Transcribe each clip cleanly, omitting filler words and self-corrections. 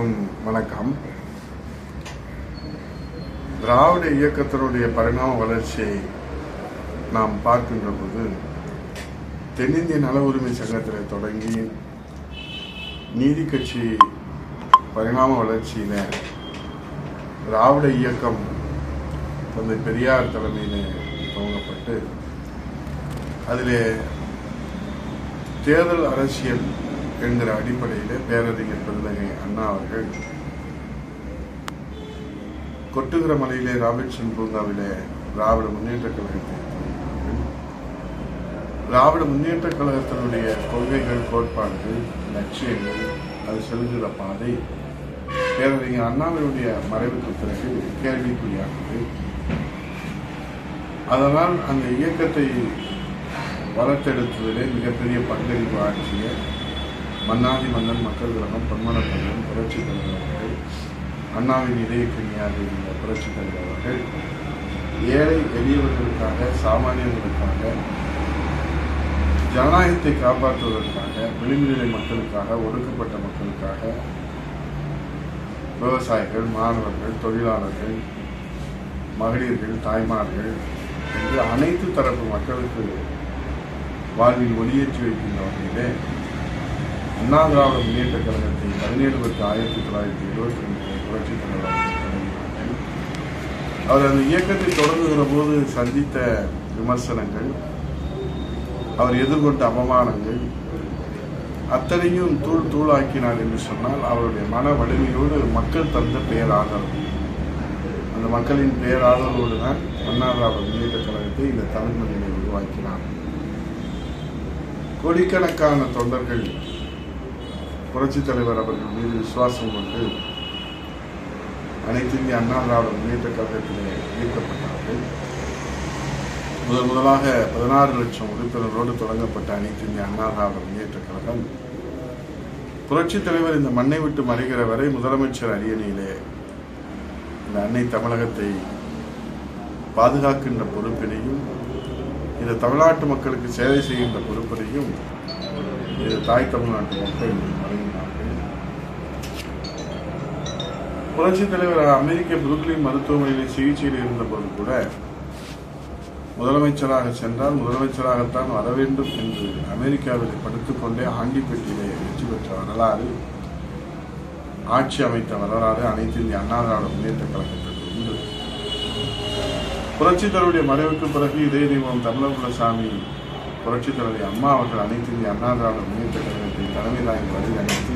அனைவருக்கும் வணக்கம். திராவிட இயக்கத்தினுடைய பரிணாம வளர்ச்சியை நாம் பார்க்கின்ற போது தென்னிந்திய நல உரிமை சங்கத்தில் தொடங்கி நீதி கட்சி பரிணாம வளர்ச்சியில திராவிட இயக்கம் தந்தை பெரியார் தலைமையில துவங்கப்பட்டு அதிலே தேர்தல் அரசியல் என்கிற அடிப்படையில் பேரறிஞர் பெருந்தகை அண்ணா அவர்கள் கொட்டுகிற மலையிலே ராபின்சன் பூங்காவிலே திராவிட முன்னேற்ற கழகத்தை திராவிட முன்னேற்ற கழகத்தினுடைய கொள்கைகள், கோட்பாடுகள், லட்சியங்கள், அது செல்கிற பாதை பேரறிஞர் அண்ணாவினுடைய மறைவுக்கு பிறகு கேள்விக்குறியானது. அதனால் அந்த இயக்கத்தை வளர்த்தெடுத்ததிலே மிகப்பெரிய பங்களிப்பு ஆற்றிய மன்னாதி மன்னன் மக்கள் கழகம், பொன்மனப்பள்ளம், புரட்சித் தலைவர் அவர்கள், அண்ணாவின் இதய கன்னியாக இருந்த புரட்சித் தலைவர் அவர்கள் ஏழை எளியவர்களுக்காக, சாமானியர்களுக்காக, ஜனநாயகத்தை காப்பாற்றுவதற்காக, விளிம்புநிலை மக்களுக்காக, ஒடுக்கப்பட்ட மக்களுக்காக, விவசாயிகள், மாணவர்கள், தொழிலாளர்கள், மகளிர்கள், தாய்மார்கள் என்று அனைத்து தரப்பு மக்களுக்கு வாழ்வில் ஒளியேற்றி வைக்கின்ற வகையிலே அண்ணா திராவிட முன்னேற்ற கழகத்தை 17/10/1972 புரட்சித் தலைவர் தொடங்கினார்கள். அவர் அந்த இயக்கத்தை தொடங்குகிற போது சந்தித்த விமர்சனங்கள், அவர் எதிர்கொண்ட அவமானங்கள் அத்தனையும் தூள் தூளாக்கினார் என்று சொன்னால் அவருடைய மன வலிமையோடு மக்கள் தந்த பேராதரவு, அந்த மக்களின் பேராதரவோடு தான் அண்ணா திராவிட முன்னேற்ற கழகத்தை இந்த தமிழ் மண்ணிலே உருவாக்கினார். கோடிக்கணக்கான தொண்டர்கள் புரட்சித் தலைவர் அவர்கள் மீது விசுவாசம் கொண்டு அனைத்து இந்திய அண்ணா திராவிட முன்னேற்ற கழகத்திலே ஈர்க்கப்பட்டார்கள். முதலாக 16 லட்சம் உறுப்பினரோடு தொடங்கப்பட்ட அனைத்து இந்திய அண்ணா திராவிட முன்னேற்ற கழகம் புரட்சித் தலைவர் இந்த மண்ணை விட்டு மறைகிற வரை முதலமைச்சர் அரியணையிலே இந்த அன்னை தமிழகத்தை பாதுகாக்கின்ற பொறுப்பினையும், இந்த தமிழ்நாட்டு மக்களுக்கு சேவை செய்கின்ற பொறுப்பினையும் இது தாய் தமிழ்நாட்டு மக்கள் வழங்கினார்கள். புரட்சித் தலைவர் அமெரிக்க புருக்லின் மருத்துவமனையில் சிகிச்சையில் இருந்தபோது கூட முதலமைச்சராக சென்றால் முதலமைச்சராகத்தான் வர வேண்டும் என்று அமெரிக்காவில் படுத்துக்கொண்டே ஆண்டிப்பட்டியிலே வெற்றி பெற்ற வரலாறு, ஆட்சி அமைத்த வரலாறு அனைத்து இந்திய அண்ணா திராவிட முன்னேற்ற கழகத்திற்கு உண்டு. புரட்சித் தலைவருடைய மறைவுக்கு பிறகு இதய தெய்வம் தமிழகுலசாமி புரட்சித் தலைவர் அம்மா அவர்கள் அனைத்து இந்திய அண்ணா திராவிட முன்னேற்ற கழகத்தை தலைமை தாங்கி வழி அணைத்து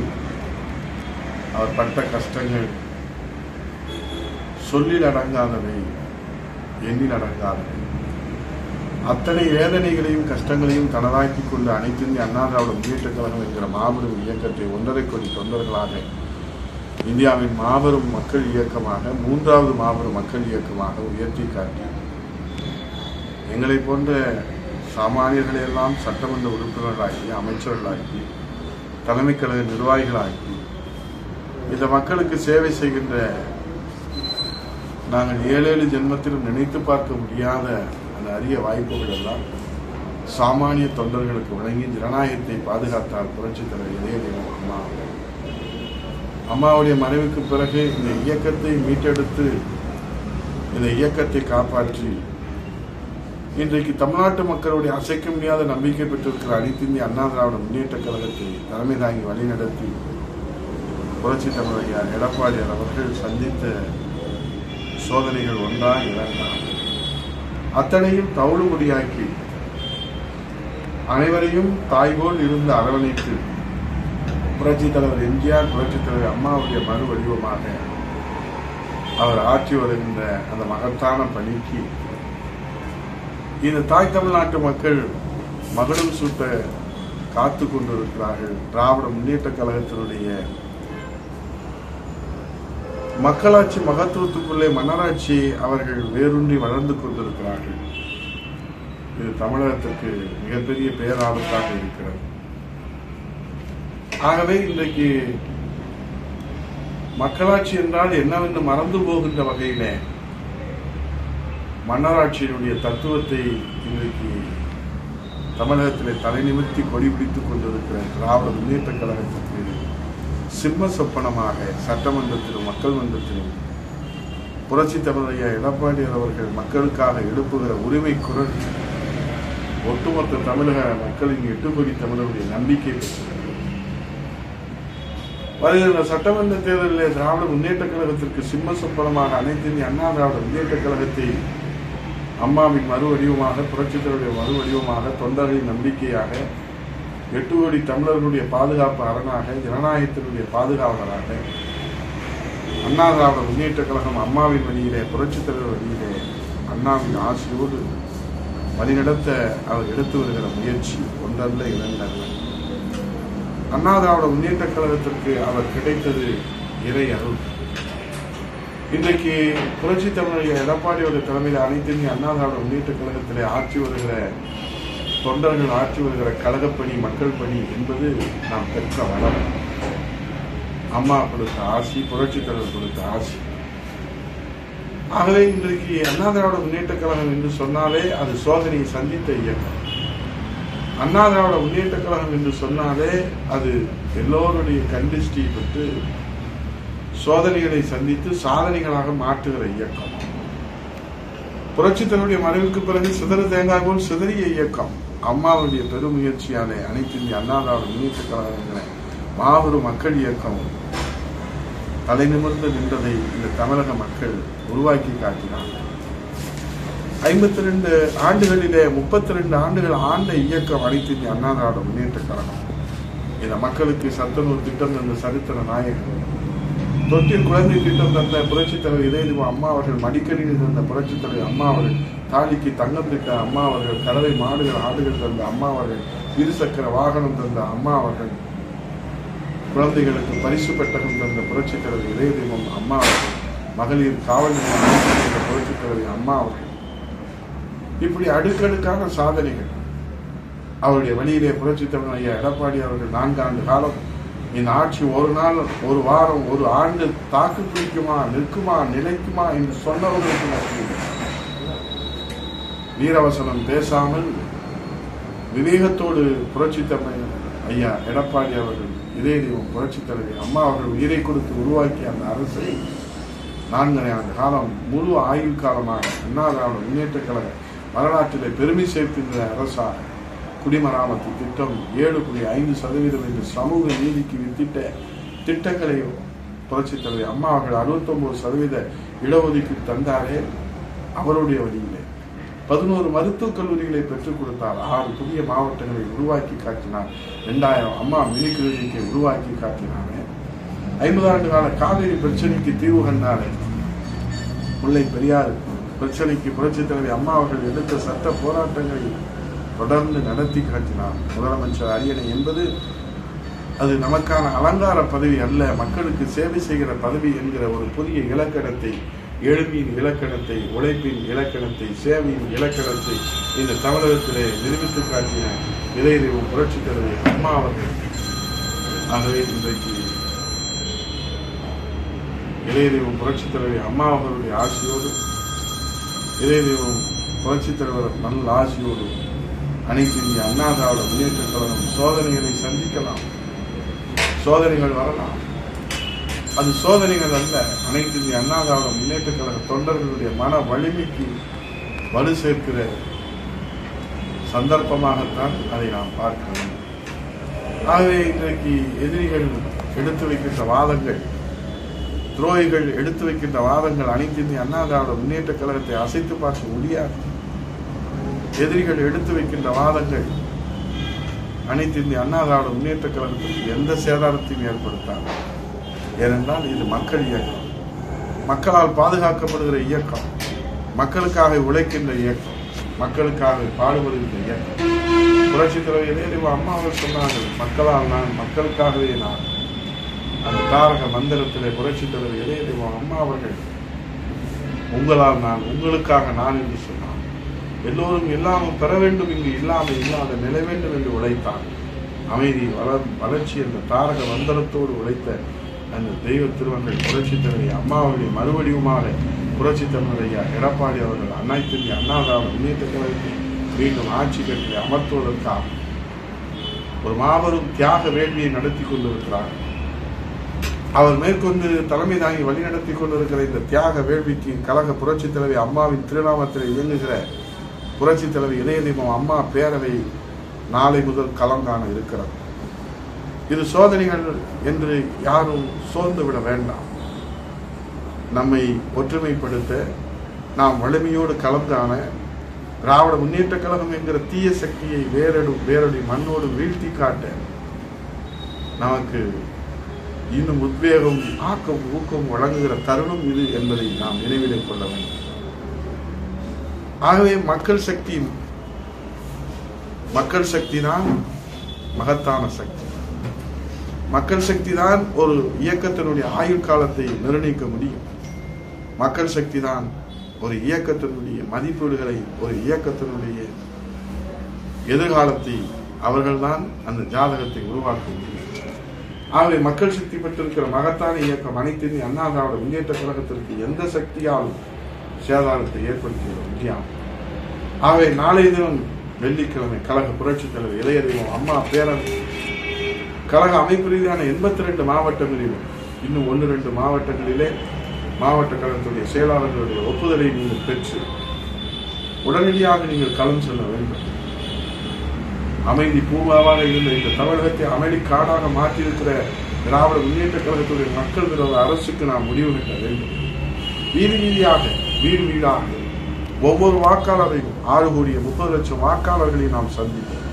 அவர் பட்ட கஷ்டங்கள் சொல்லில் அடங்காதவை, எண்ணில் அடங்காதவை, அத்தனை வேதனைகளையும் கஷ்டங்களையும் தனதாக்கி கொண்டு அனைத்து இந்திய அண்ணா திராவிட முன்னேற்ற கழகம் என்கிற மாபெரும் இயக்கத்தை 1.5 கோடி தொண்டர்களாக இந்தியாவின் மாபெரும் மக்கள் இயக்கமாக, 3வது மாபெரும் மக்கள் இயக்கமாக உயர்த்தி காட்டி எங்களை போன்ற சாமானியர்களையெல்லாம் சட்டமன்ற உறுப்பினர்களாக்கி, அமைச்சர்களாக்கி, தலைமை கழக நிர்வாகிகளாக்கி இந்த மக்களுக்கு சேவை செய்கின்ற நாங்கள் 7 ஜென்மத்திலும் நினைத்து பார்க்க முடியாத அந்த அரிய வாய்ப்புகள் எல்லாம் சாமானிய தொண்டர்களுக்கு வழங்கி ஜனநாயகத்தை பாதுகாத்தார் புரட்சித் தலைவர் இதய தெய்வம் அம்மா. அம்மாவுடைய மறைவுக்கு பிறகு இந்த இயக்கத்தை மீட்டெடுத்து, இந்த இயக்கத்தை காப்பாற்றி இன்றைக்கு தமிழ்நாட்டு மக்களுடைய அசைக்க முடியாத நம்பிக்கை பெற்றிருக்கிற அனைத்து இந்திய அண்ணா திராவிட முன்னேற்ற கழகத்தை தலைமை தாங்கி வழிநடத்தி புரட்சித் தலைவர் எடப்பாடியார் அவர்கள் சந்தித்த சோதனைகள் ஒன்றா இரண்டா அத்தனையும் தவிடுபடியாக்கி அனைவரையும் தாய்போல் இருந்து அரவணைத்து புரட்சித் தலைவர் எம்ஜிஆர், புரட்சித் தலைவர் அம்மாவுடைய மறு வடிவமாக அவர் ஆற்றி வருகின்ற அந்த மகத்தான பணிக்கு இந்த தாய் தமிழ்நாட்டு மக்கள் மகுடம் சூட்ட காத்து கொண்டிருக்கிறார்கள். திராவிட முன்னேற்ற கழகத்தினுடைய மக்களாட்சி மகத்துவத்துக்குள்ளே மன்னராட்சி அவர்கள் வேரூன்றி வளர்ந்து கொண்டிருக்கிறார்கள். இது தமிழகத்திற்கு மிகப்பெரிய பேராபத்தாக இருக்கிறது. ஆகவே இன்றைக்கு மக்களாட்சி என்றால் என்னவென்று மறந்து போகின்ற வகையிலே மன்னராட்சியினுடைய தத்துவத்தை இன்றைக்கு தமிழகத்திலே தலை நிமிர்த்தி கொடி பிடித்துக் கொண்டிருக்கிற திராவிட முன்னேற்ற கழகத்திற்கு சிம்ம சொப்பனமாக சட்டமன்றத்திலும் மக்கள் மன்றத்திலும் புரட்சி தமிழர் எடப்பாடியார் அவர்கள் மக்களுக்காக எழுப்புகிற உரிமை குரல் ஒட்டுமொத்த தமிழக மக்களின் 8 கோடி தமிழருடைய நம்பிக்கை பெற்றது. வருகிற சட்டமன்ற தேர்தலில் திராவிட முன்னேற்ற கழகத்திற்கு சிம்ம சொப்பனமாக அனைத்து இந்திய அண்ணா திராவிட முன்னேற்ற கழகத்தை அம்மாவின் மறுவடிவமாக புரட்சித்தருடைய மறுவடிவமாக தொண்டர்களின் நம்பிக்கையாக 8 கோடி தமிழர்களுடைய பாதுகாப்பு அரணாக ஜனநாயகத்தினுடைய பாதுகாவலராக அண்ணா திராவிட முன்னேற்ற கழகம் அம்மாவின் வழியிலே புரட்சித்தலைவர் வழியிலே அண்ணாவின் ஆசையோடு வழிநடத்த அவர் எடுத்து வருகிற முயற்சி ஒன்றல்ல இரண்டல்ல. அண்ணா திராவிட முன்னேற்ற கழகத்திற்கு அவர் கிடைத்தது இறை அருள். இன்றைக்கு புரட்சி தமிழர் எடப்பாடியோட தலைமையில் அனைத்து இந்திய அண்ணா திராவிட முன்னேற்ற கழகத்திலே ஆட்சி வருகிற தொண்டர்கள் ஆட்சி வருகிற கழகப்பணி மக்கள் பணி என்பது நாம் பெற்ற வளம். அம்மா கொடுத்த ஆசி, புரட்சி தலைவர் கொடுத்த ஆசி. ஆகவே இன்றைக்கு அண்ணா திராவிட முன்னேற்ற கழகம் என்று சொன்னாலே அது சோதனையை சந்தித்த இயக்கம். அண்ணா திராவிட முன்னேற்ற கழகம் என்று சொன்னாலே அது எல்லோருடைய கண்டிஷ்டி பெற்று சோதனைகளை சந்தித்து சாதனைகளாக மாற்றுகிற இயக்கம். புரட்சித்தனுடைய மறைவுக்கு பிறகு சிதறு தேங்காய் போல் சிதறிய இயக்கம். அம்மாவுடைய பெருமுயற்சியாலே அனைத்து இந்திய அண்ணா திராவிட முன்னேற்ற கழகங்களை மாபெரும் மக்கள் இயக்கம் தலை நிமிர்ந்து நின்றதை இந்த தமிழக மக்கள் உருவாக்கி காட்டினார். 52 ஆண்டுகளிலே 32 ஆண்டுகள் ஆண்ட இயக்கம் அனைத்து இந்திய அண்ணா திராவிட முன்னேற்ற கழகம். இந்த மக்களுக்கு சத்துணவு திட்டம் தந்த சரித்திர நாயகர், தொட்டில் குழந்தை திட்டம் தந்த புரட்சித் தலைவர் இதயதீப அம்மா அவர்கள், மடிக்கணினி தந்த புரட்சித் தலைவர் அம்மா அவர்கள், தாலிக்கு தங்கம் திட்ட அம்மா அவர்கள், கறவை மாடுகள் ஆடுகள் தந்த அம்மா அவர்கள், இருசக்கர வாகனம் தந்த அம்மா அவர்கள், குழந்தைகளுக்கு பரிசு பெட்டகம் தந்த புரட்சித் தலைவர் இதயதீபம் அம்மா அவர்கள், மகளிர் காவல் நிலையம் புரட்சித் தலைவர் அம்மா அவர்கள். இப்படி அடுக்கடுக்கான சாதனைகள். அவருடைய வழியிலே புரட்சித் தலைவர் எடப்பாடி அவர்கள் 4 ஆண்டு காலம் இந்த ஆட்சி ஒரு நாள், ஒரு வாரம், ஒரு ஆண்டு தாக்கு பிடிக்குமா, நிற்குமா, நிலைக்குமா என்று சொன்னவர்களுக்கு வீரவசனம் பேசாமல் விவேகத்தோடு புரட்சித் தலைவர் ஐயா எடப்பாடி அவர்கள் இதயதீபம் புரட்சித் தலைவர் அம்மா அவர்கள் உயிரை கொடுத்து உருவாக்கிய அந்த அரசை 4 ஆண்டு காலம் முழு ஆயுள் காலமாக அண்ணா திராவிட முன்னேற்ற கழக வரலாற்றிலே பெருமை சேர்க்கின்ற அரசாக குடிமராமத்து திட்டம் 7.5% என்று சமூக நீதிக்கு வித்திட்ட திட்டங்களை புரட்சித் தலைவர் அம்மா அவர்கள் 69% இடஒதுக்கீடு தந்தாரே. அவருடைய வழியிலே 11 மருத்துவக் கல்லூரிகளை பெற்றுக் கொடுத்தார். 6 புதிய மாவட்டங்களை உருவாக்கி காட்டினார். 2000 அம்மா மினி கிளினிக்கை உருவாக்கி காட்டினாரே. 50 ஆண்டு கால காவிரி பிரச்சனைக்கு தீர்வு கண்டாரே. முல்லை பெரியாறு பிரச்சனைக்கு புரட்சித் தலைவர் அம்மா அவர்கள் எடுத்த சட்ட போராட்டங்களை தொடர்ந்து நடத்தி காட்டினார். முதலமைச்சர் அரியணை என்பது அது நமக்கான அலங்கார பதவி அல்ல, மக்களுக்கு சேவை செய்கிற பதவி என்கிற ஒரு புதிய இலக்கணத்தை, எழுமையின் இலக்கணத்தை, உழைப்பின் இலக்கணத்தை, சேவையின் இலக்கணத்தை இந்த தமிழகத்திலே நிரூபித்து காட்டின இதயதீபம் புரட்சித் தலைவர் அம்மா அவர்கள். ஆகவே இன்றைக்கு இதயதீபம் புரட்சித் தலைவர் அம்மா அவர்களுடைய ஆசையோடு, இதயதீபம் புரட்சித் தலைவர் நல்ல ஆசையோடு அனைத்து இந்திய அண்ணா திராவிட முன்னேற்ற கழகம் சோதனைகளை சந்திக்கலாம், சோதனைகள் வரலாம். அது சோதனைகள் அல்ல, அனைத்து இந்திய அண்ணா திராவிட முன்னேற்ற கழக தொண்டர்களுடைய மன வலிமைக்கு வலு சேர்க்கிற சந்தர்ப்பமாகத்தான் அதை நாம் பார்க்க வேண்டும். ஆகவே இன்றைக்கு எதிரிகள் எடுத்து வைக்கின்ற வாதங்கள், துரோகிகள் எடுத்து வைக்கின்ற வாதங்கள் அனைத்து இந்திய அண்ணா திராவிட முன்னேற்ற கழகத்தை அசைத்து பார்க்க முடியாது. எதிரிகள் எடுத்து வைக்கின்ற வாதங்கள் அனைத்து இந்திய அண்ணா திராவிட முன்னேற்ற கழகத்திற்கு எந்த சேதாரத்தையும் ஏற்படுத்தாது. ஏனென்றால் இது மக்கள் இயக்கம், மக்களால் பாதுகாக்கப்படுகிற இயக்கம், மக்களுக்காக உழைக்கின்ற இயக்கம், மக்களுக்காக பாடுபடுகின்ற இயக்கம். புரட்சித் தலைவர் இதயதீபம் அம்மா அவர்கள் சொன்னார்கள், மக்களால் நான், மக்களுக்காகவே நான். அந்த தாரக மந்திரத்திலே புரட்சித் தலைவர் இதயதீபம் அம்மா அவர்கள் உங்களால் நான், உங்களுக்காக நான் என்று சொன்னார். எல்லோரும் எல்லாமும் பெற வேண்டும், இங்கு இல்லாமல் இல்லாத நிலை வேண்டும் என்று உழைத்தார். அமைதி, வளர்ச்சி என்ற தாரக மந்திரத்தோடு உழைத்த அந்த தெய்வ திருமகள் புரட்சித் தலைவர் அம்மா அவர்களை மறுவடிவமாக புரட்சித் தலைவர் ஐயா எடப்பாடி அவர்கள் அனைத்து இந்திய அண்ணா திராவிட முன்னேற்ற கழகத்தை மீண்டும் ஆட்சி கட்டிலே அமர்த்துவதற்காக ஒரு மாபெரும் தியாக வேள்வியை நடத்தி கொண்டிருக்கிறார். அவர் மேற்கொண்டு தலைமை தாங்கி வழிநடத்தி கொண்டிருக்கிற இந்த தியாக வேள்விக்கு கழக புரட்சி தலைவி அம்மாவின் திருநாமத்தில் இயங்குகிற புரட்சி தலைவி இதய தீபம் அம்மா பேரவை நாளை முதல் களம் காண இருக்கிறது. இது சோதனைகள் என்று யாரும் சோர்ந்து விட வேண்டாம். நம்மை ஒற்றுமைப்படுத்த, நாம் வலிமையோடு களம் காண, திராவிட முன்னேற்ற கழகம் என்கிற தீய சக்தியை வேரடி மண்ணோடு வீழ்த்தி காட்ட நமக்கு இன்னும் உத்வேகம், ஆக்கம், ஊக்கம் வழங்குகிற தருணம் இது என்பதை நாம் நினைவிலே கொள்ள வேண்டும். ஆகவே மக்கள் சக்தி தான் மகத்தான சக்தி. மக்கள் சக்தி தான் ஒரு இயக்கத்தினுடைய ஆயுள் காலத்தை நிர்ணயிக்க முடியும். மக்கள் சக்தி தான் ஒரு இயக்கத்தினுடைய மதிப்பீடுகளை, ஒரு இயக்கத்தினுடைய எதிர்காலத்தை அவர்கள்தான் அந்த ஜாதகத்தை உருவாக்க முடியும். ஆகவே மக்கள் சக்தி பெற்றிருக்கிற மகத்தான இயக்கம் அனைத்து இந்திய அண்ணா திராவிட முன்னேற்ற கழகத்திற்கு எந்த சக்தியாலும் சேதாரத்தை ஏற்படுத்திவிட முடியாது. ஆகவே நாளைய தினம் வெள்ளிக்கிழமை கழக புரட்சி தலைவர் இதய தீபம் அம்மா பேரவை கழக அமைப்பு ரீதியான 82 மாவட்டங்களிலும் இன்னும் 1-2 மாவட்டங்களிலே மாவட்ட கழகத்துடைய செயலாளர்களுடைய ஒப்புதலை நீங்கள் பெற்று உடனடியாக நீங்கள் களம் செல்ல வேண்டும். அமைதி பூங்காவாக இருந்த இந்த தமிழகத்தை அமைதி காடாக மாற்றியிருக்கிற திராவிட முன்னேற்ற கழகத்துடைய மக்கள் விரோத அரசுக்கு நாம் முடிவு கட்ட வேண்டும். வீதியாக வீடு வீடாக ஒவ்வொரு வாக்காளரையும் 6,30,00,000 வாக்காளர்களை நாம் சந்திப்போம்.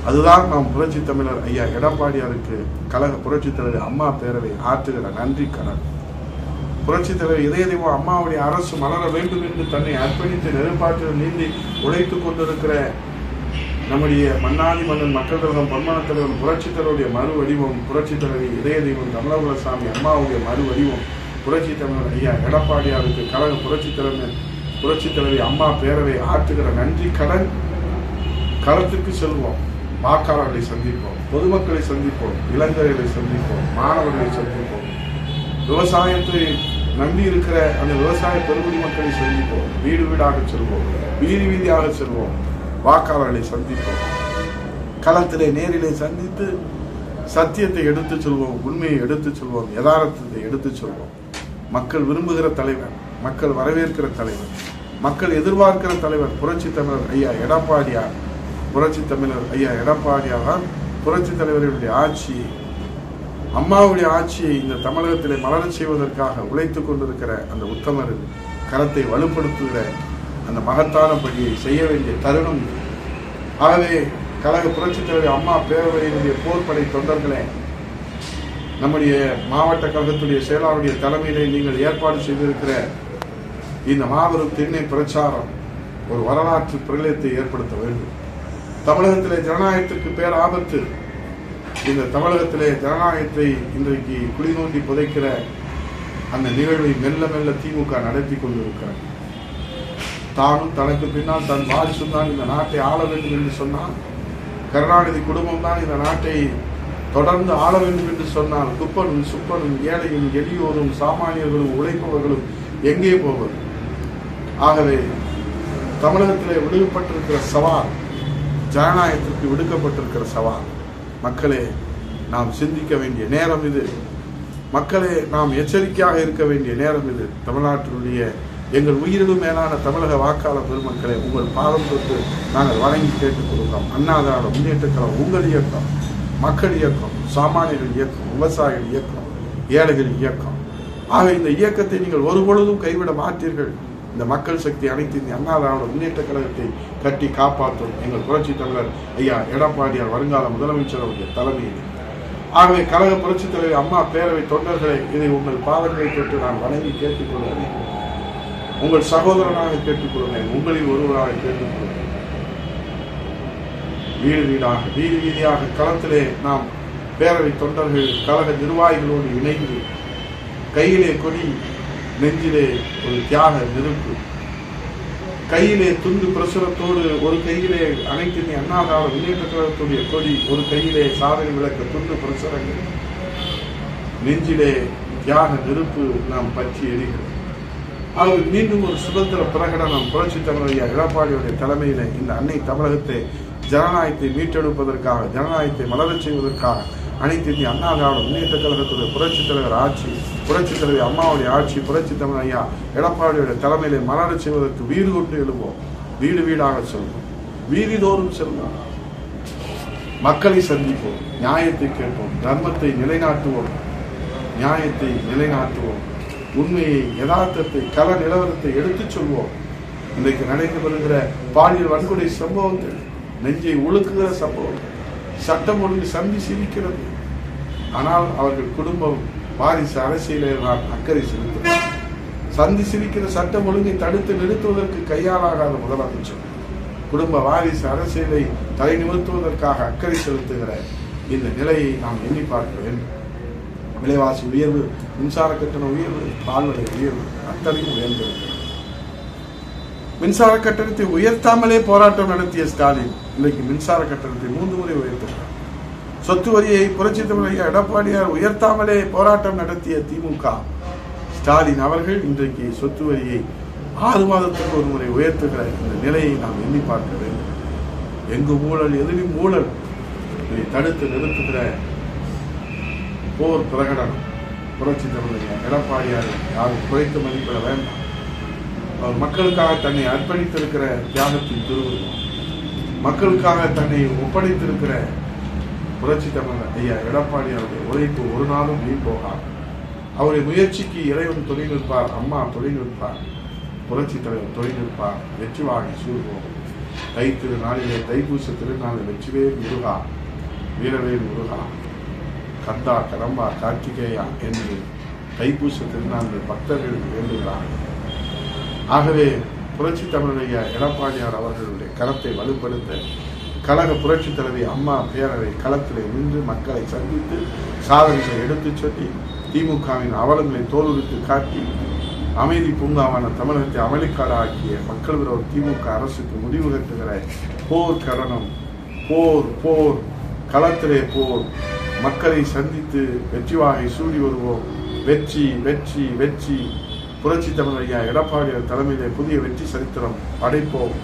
அதுதான் நாம் புரட்சி தமிழர் ஐயா எடப்பாடியாருக்கு கழக புரட்சி தலைவர் அம்மா பேரவை ஆற்றுகிற நன்றி கடன். புரட்சி தலைவர் இதய தீபம் அம்மாவுடைய அரசு மலர வேண்டும் என்று தன்னை அர்ப்பணித்து நெருப்பாற்றில் நீந்தி உழைத்துக் கொண்டிருக்கிற நம்முடைய மன்னாதி மன்னன் மக்கள் கழகம் பொன்மன தலைவர் புரட்சி தலைவருடைய மறு வடிவம் புரட்சி தலைவி இதய தீபம் தமிழகுலசாமி அம்மாவுடைய மறு வடிவம் புரட்சி தமிழர் ஐயா எடப்பாடியாருக்கு கழக புரட்சி தலைவி அம்மா பேரவை ஆற்றுகிற நன்றி கடன். களத்துக்கு செல்வோம், வாக்காளர்களை சந்திப்போம், பொதுமக்களை சந்திப்போம், இளைஞர்களை சந்திப்போம், மாணவர்களை சந்திப்போம், விவசாயத்தை நம்பி இருக்கிற அந்த விவசாய பெருங்குடி மக்களை சந்திப்போம், வீடு வீடாக செல்வோம், வீதியாக செல்வோம், வாக்காளர்களை சந்திப்போம், களத்திலே நேரிலே சந்தித்து சத்தியத்தை எடுத்துச் சொல்வோம், உண்மையை எடுத்துச் சொல்வோம், யதார்த்தத்தை எடுத்துச் சொல்வோம். மக்கள் விரும்புகிற தலைவர், மக்கள் வரவேற்கிற தலைவர், மக்கள் எதிர்பார்க்கிற தலைவர் புரட்சி தமிழர் ஐயா எடப்பாடியார். புரட்சி தமிழர் ஐயா எடப்பாடியார் புரட்சி தலைவர்களுடைய ஆட்சியை, அம்மாவுடைய ஆட்சியை இந்த தமிழகத்திலே மலரச் செய்வதற்காக உழைத்துக் கொண்டிருக்கிற அந்த உத்தமர் கரத்தை வலுப்படுத்துகிற அந்த மகத்தான பணியை செய்ய வேண்டிய தருணம். ஆகவே கழக புரட்சி தலைவர் அம்மா பேரவையினுடைய போர்படை தொண்டர்களே, நம்முடைய மாவட்ட கழகத்துடைய செயலாளருடைய தலைமையிலே நீங்கள் ஏற்பாடு செய்திருக்கிற இந்த மாபெரும் திண்ணை பிரச்சாரம் ஒரு வரலாற்று பிரளயத்தை ஏற்படுத்த வேண்டும். தமிழகத்திலே ஜனநாயகத்திற்கு பேர் ஆபத்து. இந்த தமிழகத்திலே ஜனநாயகத்தை இன்றைக்கு குழி நோண்டி புதைக்கிற அந்த நிகழ்வை மெல்ல மெல்ல திமுக நடத்தி கொண்டிருக்கிறார். தானும் தனக்கு பின்னால் தன் வாரிசும் தான் இந்த நாட்டை ஆள வேண்டும் என்று சொன்னால், கருணாநிதி குடும்பம் தான் இந்த நாட்டை தொடர்ந்து ஆள வேண்டும் என்று சொன்னால், குப்பனும் சுப்பனும் ஏழையும் எளியோரும் சாமானியர்களும் உழைப்பவர்களும் எங்கே போவது? ஆகவே தமிழகத்திலே விடுவிக்கப்பட்டிருக்கிற சவால், ஜனநாயகத்திற்கு விடுக்கப்பட்டிருக்கிற சவால். மக்களே, நாம் சிந்திக்க வேண்டிய நேரம் இது. மக்களே, நாம் எச்சரிக்கையாக இருக்க வேண்டிய நேரம் இது. தமிழ்நாட்டினுடைய எங்கள் உயிரிலும் மேலான தமிழக வாக்காளர் பெருமக்களே, உங்கள் பாதம் தொட்டு நாங்கள் வணங்கி கேட்டுக்கொள்கிறோம். அண்ணா திராவிட முன்னேற்ற கழகம் உங்கள் இயக்கம், மக்கள் இயக்கம், சாமானியர்கள் இயக்கம், விவசாயிகள் இயக்கம், ஏழைகள் இயக்கம். ஆக இந்த இயக்கத்தை நீங்கள் ஒருபொழுதும் கைவிட மாட்டீர்கள். இந்த மக்கள் சக்தி அனைத்து இந்த அண்ணா திராவிட முன்னேற்ற கழகத்தை கட்டி காப்பாற்றும் எங்கள் புரட்சி தமிழர் ஐயா எடப்பாடியார் வருங்கால முதலமைச்சர் அவருடைய தலைமையில். ஆகவே கழக புரட்சி தலைவர் அம்மா பேரவை தொண்டர்களை, இதை உங்கள் பாதங்களை தொட்டு நான் வணங்கி கேட்டுக்கொள்கிறேன். உங்கள் சகோதரனாக கேட்டுக்கொள்கிறேன், உங்களில் ஒருவராக கேட்டுக்கொள்கிறேன். வீதி வீதியாக களத்திலே நாம் பேரவை தொண்டர்கள் கழக நிர்வாகிகளோடு இணைந்து, கையிலே கொடி, நெஞ்சிலே ஒரு தியாக நெருப்பு, கையிலே துண்டு பிரசுரத்தோடு, ஒரு கையிலே அனைத்து அண்ணா திராவிட முன்னேற்ற கழகத்துடைய கொடி, ஒரு கையிலே சாதனை விளக்க துண்டு பிரசுரங்கள், நெஞ்சிலே தியாக நெருப்பு நாம் பற்றி எரிகிறோம். அவர் மீண்டும் ஒரு சுதந்திர பிரகடனம் புரட்சி தமிழர் எடப்பாடியுடைய தலைமையில இந்த அன்னை தமிழகத்தை ஜனநாயகத்தை மீட்டெடுப்பதற்காக, ஜனநாயகத்தை மலரச் செய்வதற்காக, அனைத்து இந்திய அண்ணா திராவிட முன்னேற்ற கழகத்துடைய புரட்சித் தலைவர் ஆட்சி, புரட்சித் தலைவர் அம்மாவுடைய ஆட்சி, புரட்சி தமிழ் ஐயா எடப்பாடியுடைய தலைமையிலே மலரச் செய்வதற்கு வீடு கொண்டு எழுவோம். வீடு வீடாக செல்வோம், வீதிதோறும் செல்வோம், மக்களை சந்திப்போம், நியாயத்தை கேட்போம், தர்மத்தை நிலைநாட்டுவோம், நியாயத்தை நிலைநாட்டுவோம், உண்மையை, யதார்த்தத்தை, கள நிலவரத்தை எடுத்துச் சொல்வோம். இன்றைக்கு நடைபெற்று வருகிற பாலியல் வன்கொடை சம்பவங்கள், நெஞ்சை உழுக்குகிற சம்பவங்கள், சட்டம் ஒழுங்கு சந்தி சிரிக்கிறது. ஆனால் அவர்கள் குடும்பம் வாரிசு அரசியலே அக்கறை செலுத்துகிறார். சந்தி சிரிக்கிற சட்டம் ஒழுங்கை தடுத்து நிறுத்துவதற்கு கையாளாகாத முதலமைச்சர் குடும்ப வாரிசு அரசியலை தலை நிமிர்த்துவதற்காக அக்கறை செலுத்துகிற இந்த நிலையை நாம் எண்ணி பார்க்க வேண்டும். விலைவாசி உயர்வு, மின்சார கட்டண உயர்வு, பால்விலை உயர்வு அத்தனையும் உயர்ந்திருக்கிறது. மின்சார கட்டணத்தை உயர்த்தாமலே போராட்டம் நடத்திய ஸ்டாலின் இன்றைக்கு மின்சார கட்டணத்தை 3 முறை உயர்த்தினார். சொத்து வரியை புரட்சி தமிழ் எடப்பாடியார் உயர்த்தாமலே போராட்டம் நடத்திய திமுக ஸ்டாலின் அவர்கள் இன்றைக்கு சொத்து வரியை 6 மாதத்துக்கு ஒரு முறை உயர்த்துகிற இந்த நிலையை நாம் எண்ணி பார்க்க வேண்டும். எங்கு ஊழல், எதிலும் ஊழல், இதை தடுத்து நிறுத்துகிற போர் பிரகடனம் புரட்சி தமிழ் எடப்பாடியார் யாரும் குறைத்து மதிப்பிட வேண்டாம். அவர் மக்களுக்காக தன்னை அர்ப்பணித்திருக்கிற தியாகத்தின் திருவுருவம், மக்களுக்காக தன்னை ஒப்படைத்திருக்கிற புரட்சி தமிழ் ஐயா எடப்பாடியாருடைய உழைப்பு ஒரு நாளும் வீண் போகாது. அவருடைய முயற்சிக்கு இறைவன் துணை நிற்பார், அம்மா துணை நிற்பார், புரட்சி தலைவர் துணை நிற்பார். வெற்றி வாகை சூழ்வோம். தை திருநாளிலே, தைப்பூச திருநாளில் வெற்றிவேல் முருகா, வீரவேல் முருகா, கந்தா, கடம்பா, கார்த்திகேயா என்று தைப்பூச திருநாளில் பக்தர்கள் வேண்டுகிறார்கள். ஆகவே புரட்சி தமிழைய எடப்பாடியார் அவர்களுடைய கரத்தை வலுப்படுத்த கழக புரட்சி தலைவி அம்மா பேரவை களத்திலே நின்று மக்களை சந்தித்து சாதனைகளை எடுத்துச் சொல்லி திமுகவின் அவலங்களை தோலுரித்து காட்டி அமைதி பூங்காவான தமிழகத்தை அமளிக்காடு ஆக்கிய மக்கள் விரோத திமுக அரசுக்கு முடிவு கட்டுகிற போர் கரணம், போர் போர் களத்திலே போர், மக்களை சந்தித்து வெற்றி வாகை சூடி வருவோம். வெற்றி வெற்றி வெற்றி. புரட்சி தமிழ் ஐயா எடப்பாடியார் தலைமையிலே புதிய வெற்றி சரித்திரம் படைப்போம்.